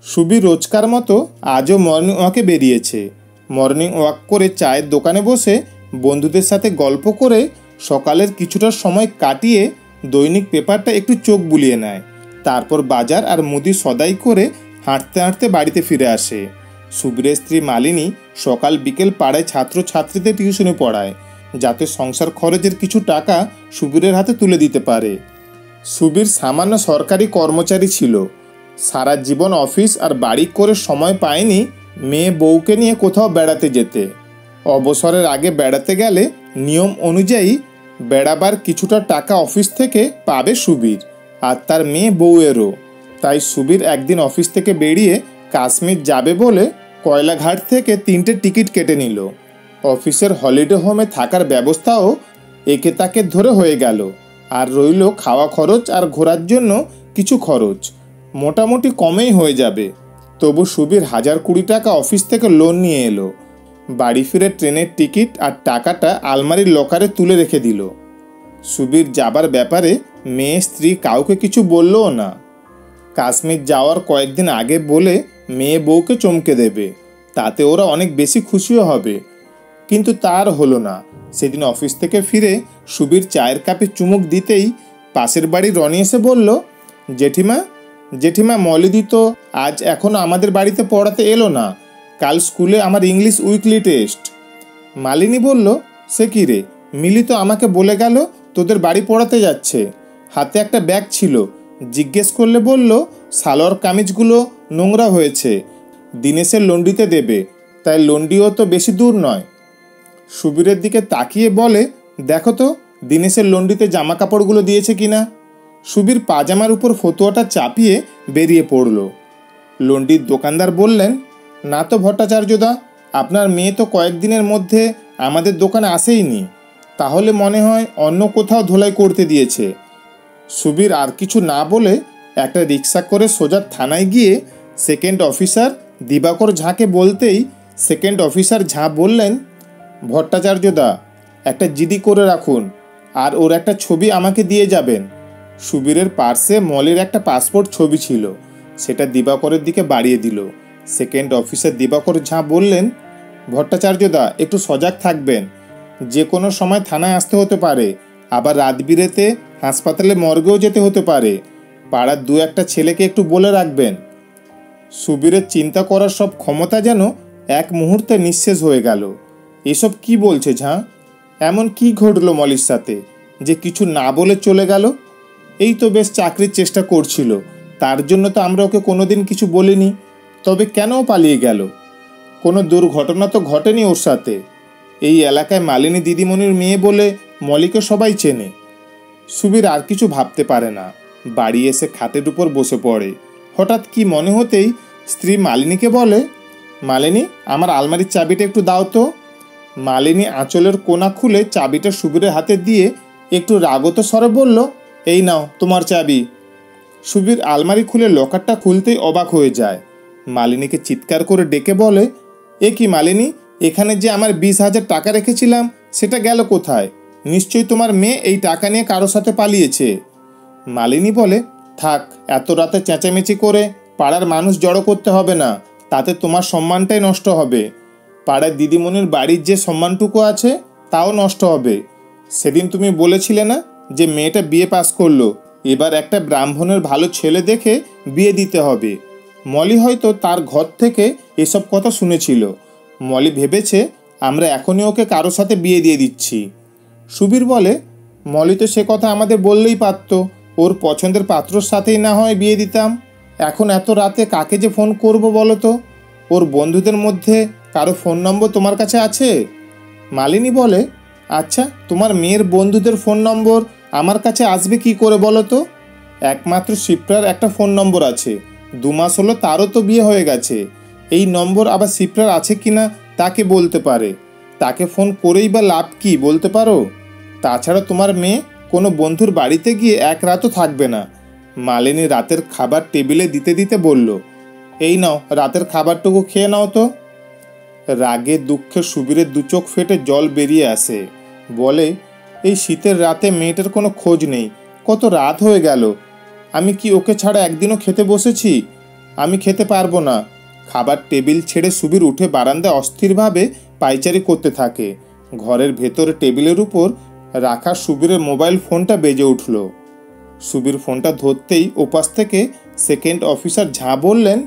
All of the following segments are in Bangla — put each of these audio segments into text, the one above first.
সুবীর রোজকার মতো আজও মর্নিং ওয়াকে বেরিয়েছে। মর্নিং ওয়াক করে চায়ের দোকানে বসে বন্ধুদের সাথে গল্প করে সকালের কিছুটা সময় কাটিয়ে দৈনিক পেপারটা একটু চোখ বুলিয়ে নেয়। তারপর বাজার আর মুদি সদাই করে হাঁটতে হাঁটতে বাড়িতে ফিরে আসে। সুবীরের স্ত্রী মালিনী সকাল বিকেল পাড়ায় ছাত্রছাত্রীদের টিউশনে পড়ায়, যাতে সংসার খরচের কিছু টাকা সুবীরের হাতে তুলে দিতে পারে। সুবীর সামান্য সরকারি কর্মচারী ছিল। সারা জীবন অফিস আর বাড়ি করে সময় পায়নি মেয়ে বউকে নিয়ে কোথাও বেড়াতে যেতে। অবসরের আগে বেড়াতে গেলে নিয়ম অনুযায়ী বেড়াবার কিছুটা টাকা অফিস থেকে পাবে সুবীর আর তার মেয়ে বউয়েরও। তাই সুবীর একদিন অফিস থেকে বেরিয়ে কাশ্মীর যাবে বলে কয়লাঘাট থেকে 3টে টিকিট কেটে নিল। অফিসের হলিডে হোমে থাকার ব্যবস্থাও একে তাকে ধরে হয়ে গেল, আর রইল খাওয়া খরচ আর ঘোরার জন্য কিছু খরচ। মোটামুটি কমেই হয়ে যাবে। তবু সুবীর 1020 টাকা অফিস থেকে লোন নিয়ে এলো। বাড়ি ফিরে ট্রেনের টিকিট আর টাকাটা আলমারির লকারে তুলে রেখে দিল। সুবীর যাবার ব্যাপারে মেয়ে স্ত্রী কাউকে কিছু বললও না। কাশ্মীর যাওয়ার কয়েকদিন আগে বলে মেয়ে বউকে চমকে দেবে, তাতে ওরা অনেক বেশি খুশিও হবে। কিন্তু তার হলো না। সেদিন অফিস থেকে ফিরে সুবীর চায়ের কাপে চুমুক দিতেই পাশের বাড়ি রনি এসে বলল, জেঠিমা জেঠিমা মলিদি তো আজ এখনও আমাদের বাড়িতে পড়াতে এলো না। কাল স্কুলে আমার ইংলিশ উইকলি টেস্ট। মালিনী বলল, সে কি রে, মিলি তো আমাকে বলে গেল তোদের বাড়ি পড়াতে যাচ্ছে। হাতে একটা ব্যাগ ছিল, জিজ্ঞেস করলে বলল সালোয়ার কামিজগুলো নোংরা হয়েছে, দিনেশের লন্ডিতে দেবে, তাই লন্ডিও তো বেশি দূর নয়। সুবীরের দিকে তাকিয়ে বলে, দেখো তো দিনেশের লন্ডিতে জামা কাপড়গুলো দিয়েছে কিনা। সুবীর পাজামার উপর ফতুয়াটা চাপিয়ে বেরিয়ে পড়ল। লন্ডির দোকানদার বললেন, না তো ভট্টাচার্যদা, আপনার মেয়ে তো কয়েকদিনের মধ্যে আমাদের দোকানে আসেইনি, তাহলে মনে হয় অন্য কোথাও ধোলাই করতে দিয়েছে। সুবীর আর কিছু না বলে একটা রিক্সা করে সোজা থানায় গিয়ে সেকেন্ড অফিসার দিবাকর ঝাঁকে বলতেই সেকেন্ড অফিসার ঝাঁ বললেন, ভট্টাচার্যদা একটা জিডি করে রাখুন আর ওর একটা ছবি আমাকে দিয়ে যাবেন। সুবীরের পার্সে মলির একটা পাসপোর্ট ছবি ছিল, সেটা দিবাকরের দিকে বাড়িয়ে দিল। সেকেন্ড অফিসার দিবাকর ঝাঁ বললেন, ভট্টাচার্যদা একটু সজাগ থাকবেন, যে কোনো সময় থানায় আসতে হতে পারে, আবার রাত বিরেতে হাসপাতালে মর্গেও যেতে হতে পারে। পাড়ার 2-1টা ছেলেকে একটু বলে রাখবেন। সুবীরের চিন্তা করার সব ক্ষমতা যেন এক মুহূর্তে নিঃশেষ হয়ে গেল। এসব কি বলছে ঝাঁ? এমন কি ঘটলো মলির সাথে যে কিছু না বলে চলে গেল? এই তো বেশ চাকরির চেষ্টা করছিল, তার জন্য তো আমরা ওকে কোনোদিন কিছু বলিনি, তবে কেন পালিয়ে গেল? কোনো দুর্ঘটনা তো ঘটেনি ওর সাথে। এই এলাকায় মালিনী দিদিমণির মেয়ে বলে মলিকে সবাই চেনে। সুবীর আর কিছু ভাবতে পারে না। বাড়ি এসে খাটের উপর বসে পড়ে। হঠাৎ কি মনে হতেই স্ত্রী মালিনীকে বলে, মালিনী আমার আলমারির চাবিটা একটু দাও তো। মালিনী আঁচলের কোনা খুলে চাবিটা সুবীরের হাতে দিয়ে একটু রাগত স্বরে বলল, এই নাও তোমার চাবি। সুবীর আলমারি খুলে লকারটা খুলতেই অবাক হয়ে যায়। মালিনীকে চিৎকার করে ডেকে বলে, এ কি মালিনী, এখানে যে আমার 20,000 টাকা রেখেছিলাম সেটা গেল কোথায়? নিশ্চয়ই তোমার মেয়ে এই টাকা নিয়ে কারো সাথে পালিয়েছে। মালিনী বলে, থাক, এত রাতে চেঁচামেচি করে পাড়ার মানুষ জড়ো করতে হবে না, তাতে তোমার সম্মানটাই নষ্ট হবে। পাড়ার দিদিমণির বাড়ির যে সম্মানটুকু আছে তাও নষ্ট হবে। সেদিন তুমি বলেছিলে না যে মেয়েটা বিয়ে পাস করলো, এবার একটা ব্রাহ্মণের ভালো ছেলে দেখে বিয়ে দিতে হবে। মলি হয়তো তার ঘর থেকে এসব কথা শুনেছিল। মলি ভেবেছে আমরা এখনই ওকে কারো সাথে বিয়ে দিয়ে দিচ্ছি। সুবীর বলে, মলি তো সে কথা আমাদের বললেই পারত, ওর পছন্দের পাত্রর সাথেই না হয় বিয়ে দিতাম। এখন এত রাতে কাকে যে ফোন করব বলো তো? ওর বন্ধুদের মধ্যে কারো ফোন নম্বর তোমার কাছে আছে? মালিনী বলে, আচ্ছা, তোমার মেয়ের বন্ধুদের ফোন নম্বর আমার কাছে আসবে কি করে বলো তো? একমাত্র শিপ্রার একটা ফোন নম্বর আছে, 2 মাস হলো তারও তো বিয়ে হয়ে গেছে। এই নম্বর আবার শিপ্রার আছে কিনা তাকে বলতে পারে, তাকে ফোন করেই বা লাভ কি বলতে পারো? তাছাড়া তোমার মেয়ে কোনো বন্ধুর বাড়িতে গিয়ে এক রাতও থাকবে না। মালিনী রাতের খাবার টেবিলে দিতে দিতে বলল, এই নাও রাতের খাবারটুকু খেয়ে নাও তো। রাগে দুঃখে সুবীরের 2 চোখ ফেটে জল বেরিয়ে আসে। বলে, এই শীতের রাতে মেয়েটার কোনো খোঁজ নেই, কত রাত হয়ে গেল। আমি কি ওকে ছাড়া একদিনও খেতে বসেছি? আমি খেতে পারবো না। খাবার টেবিল ছেড়ে সুবীর উঠে বারান্দায় অস্থিরভাবে পায়চারি করতে থাকে। ঘরের ভেতরে টেবিলের উপর রাখা সুবীরের মোবাইল ফোনটা বেজে উঠল। সুবীর ফোনটা ধরতেই ওপাশ থেকে সেকেন্ড অফিসার ঝা বললেন,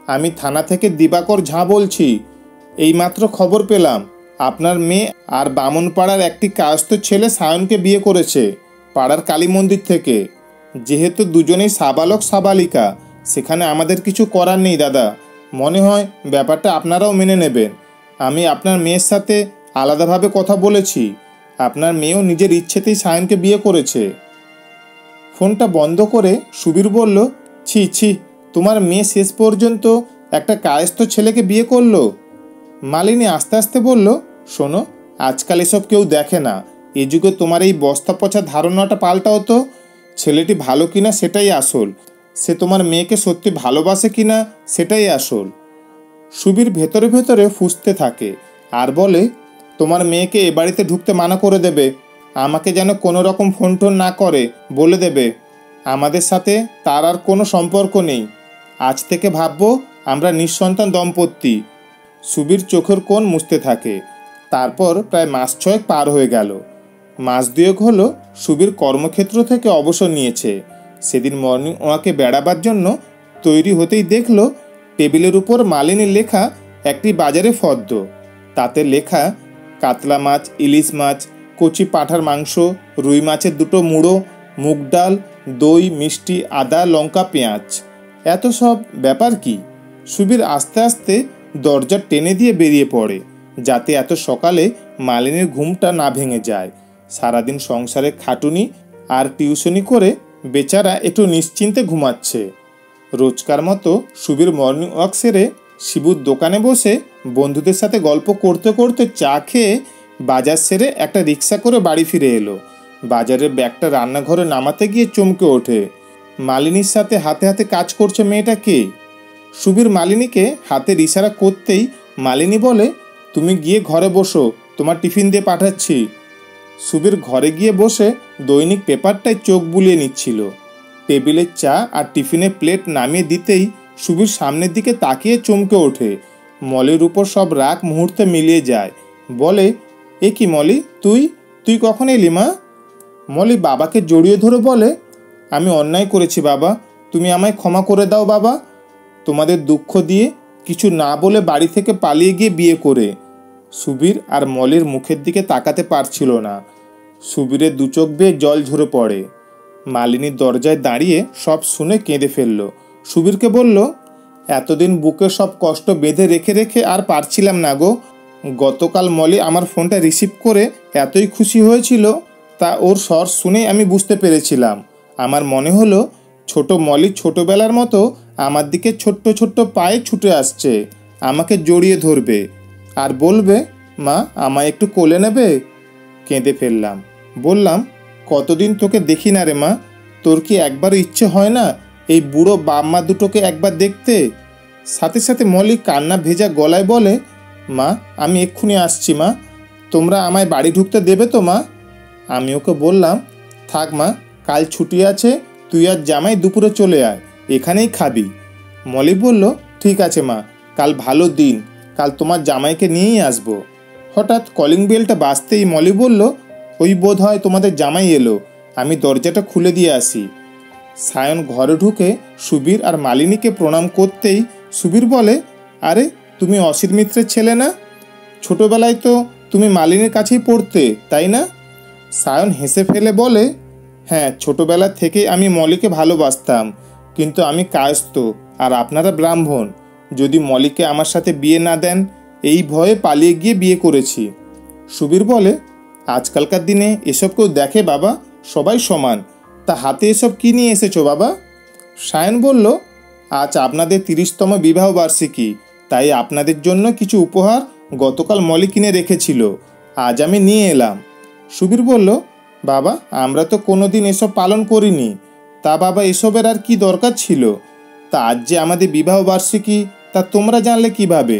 আমি থানা থেকে দিবাকর ঝা বলছি। এইমাত্র খবর পেলাম আপনার মেয়ে আর বামনপাড়ার একটি কায়স্থ ছেলে সায়নকে বিয়ে করেছে পাড়ার কালী মন্দির থেকে। যেহেতু দুজনেই সাবালক সাবালিকা, সেখানে আমাদের কিছু করার নেই দাদা। মনে হয় ব্যাপারটা আপনারাও মেনে নেবেন। আমি আপনার মেয়ের সাথে আলাদাভাবে কথা বলেছি। আপনার মেয়েও নিজের ইচ্ছেতেই সায়নকে বিয়ে করেছে। ফোনটা বন্ধ করে সুবীর বলল, ছি ছি, তোমার মেয়ে শেষ পর্যন্ত একটা কায়স্থ ছেলেকে বিয়ে করলো। মালিনী আস্তে আস্তে বলল, শোনো, আজকাল এসব কেউ দেখে না। এ যুগে তোমার এই বস্তা পচা ধারণাটা পাল্টাও তো। ছেলেটি ভালো কিনা সেটাই আসল, সে তোমার মেয়েকে সত্যি ভালোবাসে কিনা সেটাই আসল। সুবীর ভেতরে ভেতরে ফুঁসতে থাকে আর বলে, তোমার মেয়েকে এ বাড়িতে ঢুকতে মানা করে দেবে। আমাকে যেন কোনো রকম ফোন টোন না করে বলে দেবে। আমাদের সাথে তার আর কোনো সম্পর্ক নেই। আজ থেকে ভাববো আমরা নিঃসন্তান দম্পতি। সুবীর চোখের কোণ মুছতে থাকে। তারপর প্রায় মাস 6 পার হয়ে গেল। মাস 2 হলো সুবীর কর্মক্ষেত্র থেকে অবসর নিয়েছে। সেদিন মর্নিং ওয়াকে বেড়াবার জন্য তৈরি হতেই দেখল টেবিলের উপর মালিনীর লেখা একটি বাজারে ফর্দ। তাতে লেখা কাতলা মাছ, ইলিশ মাছ, কচি পাঁঠার মাংস, রুই মাছের 2টো মুড়ো, মুগ ডাল, দই, মিষ্টি, আদা, লঙ্কা, পেঁয়াজ। এত সব ব্যাপার কি? সুবীর আস্তে আস্তে দরজা টেনে দিয়ে বেরিয়ে পড়ে, যাতে এত সকালে মালিনীর ঘুমটা না ভেঙে যায়। সারাদিন সংসারে খাটুনি আর টিউশনি করে বেচারা একটু নিশ্চিন্তে ঘুমাচ্ছে। রোজকার মতো সুবীর মর্নিং ওয়াক সেরে শিবুর দোকানে বসে বন্ধুদের সাথে গল্প করতে করতে চা খেয়ে বাজার সেরে একটা রিক্সা করে বাড়ি ফিরে এলো। বাজারের ব্যাগটা রান্নাঘরে নামাতে গিয়ে চমকে ওঠে। মালিনীর সাথে হাতে হাতে কাজ করছে মেয়েটা কে? সুবীর মালিনীকে হাতের ইশারা করতেই মালিনী বলে, তুমি গিয়ে ঘরে বসো, তোমার টিফিন দিয়ে পাঠাচ্ছি। সুবীর ঘরে গিয়ে বসে দৈনিক পেপারটায় চোখ বুলিয়ে নিচ্ছিল। টেবিলের চা আর টিফিনের প্লেট নামিয়ে দিতেই সুবীর সামনের দিকে তাকিয়ে চমকে ওঠে। মলির উপর সব রাগ মুহূর্তে মিলিয়ে যায়। বলে, এ কি মলি, তুই কখন এলি মা? মলি বাবাকে জড়িয়ে ধরে বলে, আমি অন্যায় করেছি বাবা, তুমি আমায় ক্ষমা করে দাও বাবা। তোমাদের দুঃখ দিয়ে কিছু না বলে বাড়ি থেকে পালিয়ে গিয়ে বিয়ে করে। সুবীর আর মলির মুখের দিকে তাকাতে পারছিল না। সুবীরের 2 চোখ বেয়ে জল ঝরে পড়ে। মালিনীর দরজায় দাঁড়িয়ে সব শুনে কেঁদে ফেলল। সুবীরকে বলল, এতদিন বুকে সব কষ্ট বেঁধে রেখে রেখে আর পারছিলাম না গো। গতকাল মলি আমার ফোনটা রিসিভ করে এতই খুশি হয়েছিল, তা ওর স্বর শুনেই আমি বুঝতে পেরেছিলাম। আমার মনে হলো ছোট মলি ছোটবেলার মতো আমার দিকে ছোট্ট ছোট্ট পায়ে ছুটে আসছে, আমাকে জড়িয়ে ধরবে আর বলবে, মা আমায় একটু কোলে নেবে। কেঁদে ফেললাম। বললাম, কতদিন তোকে দেখি না রে মা, তোর কি একবারও ইচ্ছে হয় না এই বুড়ো বাপ-মা দুটোকে একবার দেখতে? সাথে সাথে মলি কান্না ভেজা গলায় বলে, মা আমি এক্ষুনি আসছি মা, তোমরা আমায় বাড়ি ঢুকতে দেবে তো মা? আমি ওকে বললাম, থাক মা, কাল ছুটি আছে, তুই আর জামাই দুপুরে চলে আয়, এখানেই খাবি। মলি বলল, ঠিক আছে মা, কাল ভালো দিন, কাল তোমার জামাইকে নিয়েই আসবো। হঠাৎ কলিং বেলটা বাজতেই মলি বলল, ওই বোধ হয় তোমাদের জামাই এলো, আমি দরজাটা খুলে দিয়ে আসি। সায়ন ঘরে ঢুকে সুবীর আর মালিনীকে প্রণাম করতেই সুবীর বলে, আরে তুমি অসিত মিত্রের ছেলে না? ছোটবেলায় তো তুমি মালিনীর কাছেই পড়তে, তাই না? সায়ন হেসে ফেলে বলে, হ্যাঁ, ছোটবেলা থেকেই আমি মলিকে ভালোবাসতাম, কিন্তু আমি কায়স্থ আর আপনারা ব্রাহ্মণ। যদি মলিকে আমার সাথে বিয়ে না দেন, এই ভয়ে পালিয়ে গিয়ে বিয়ে করেছি। সুবীর বলে, আজকালকার দিনে এসব কেউ দেখে বাবা, সবাই সমান, তা হাতে এসব কী নিয়ে এসেছো বাবা? সায়ন বলল, আজ আপনাদের 30তম বিবাহ বার্ষিকী, তাই আপনাদের জন্য কিছু উপহার গতকাল মলি কিনে রেখেছিল, আজ আমি নিয়ে এলাম। সুবীর বলল, বাবা আমরা তো কোনো দিন এসব পালন করিনি। তা বাবা এসবের আর কি দরকার ছিল? তা আজ যে আমাদের বিবাহ বার্ষিকী, তা তোমরা জানলে কিভাবে?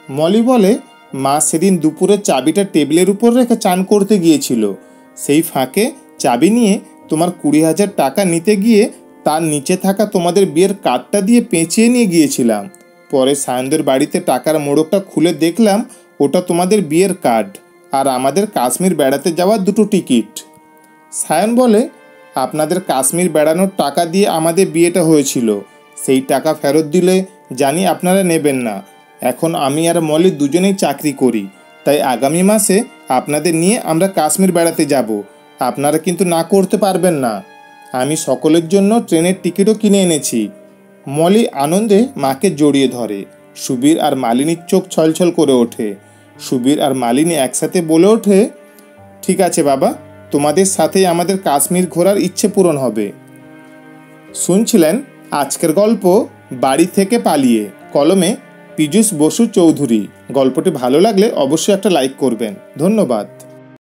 মলি বলে, মা সেদিন দুপুরে চাবিটা টেবিলের উপর রেখে চান করতে গিয়েছিল, সেই ফাঁকে চাবি নিয়ে তোমার 20,000 টাকা নিতে গিয়ে তার নিচে থাকা তোমাদের বিয়ের কার্ডটা দিয়ে পেঁচিয়ে নিয়ে গিয়েছিলাম। পরে সায়নদের বাড়িতে টাকার মোড়কটা খুলে দেখলাম ওটা তোমাদের বিয়ের কার্ড আর আমাদের কাশ্মীর বেড়াতে যাওয়ার 2টো টিকিট। সায়ন বলে, আপনাদের কাশ্মীর বেড়ানোর টাকা দিয়ে আমাদের বিয়েটা হয়েছিল, সেই টাকা ফেরত দিলে জানি আপনারা নেবেন না। এখন আমি আর মলি দুজনেই চাকরি করি, তাই আগামী মাসে আপনাদের নিয়ে আমরা কাশ্মীর বেড়াতে যাব। আপনারা কিন্তু না করতে পারবেন না। আমি সকলের জন্য ট্রেনের টিকিটও কিনে এনেছি। মলি আনন্দে মাকে জড়িয়ে ধরে। সুবীর আর মালিনীর চোখ ছলছল করে ওঠে। সুবীর আর মালিনী একসাথে বলে ওঠে, ঠিক আছে বাবা, তোমাদের সাথেই আমাদের কাশ্মীর ঘোরার ইচ্ছে পূরণ হবে। শুনছিলেন আজকের গল্প বাড়ি থেকে পালিয়ে, কলমে পীযূষ বসু চৌধুরী। গল্পটি ভালো লাগলে অবশ্যই একটা লাইক করবেন। ধন্যবাদ।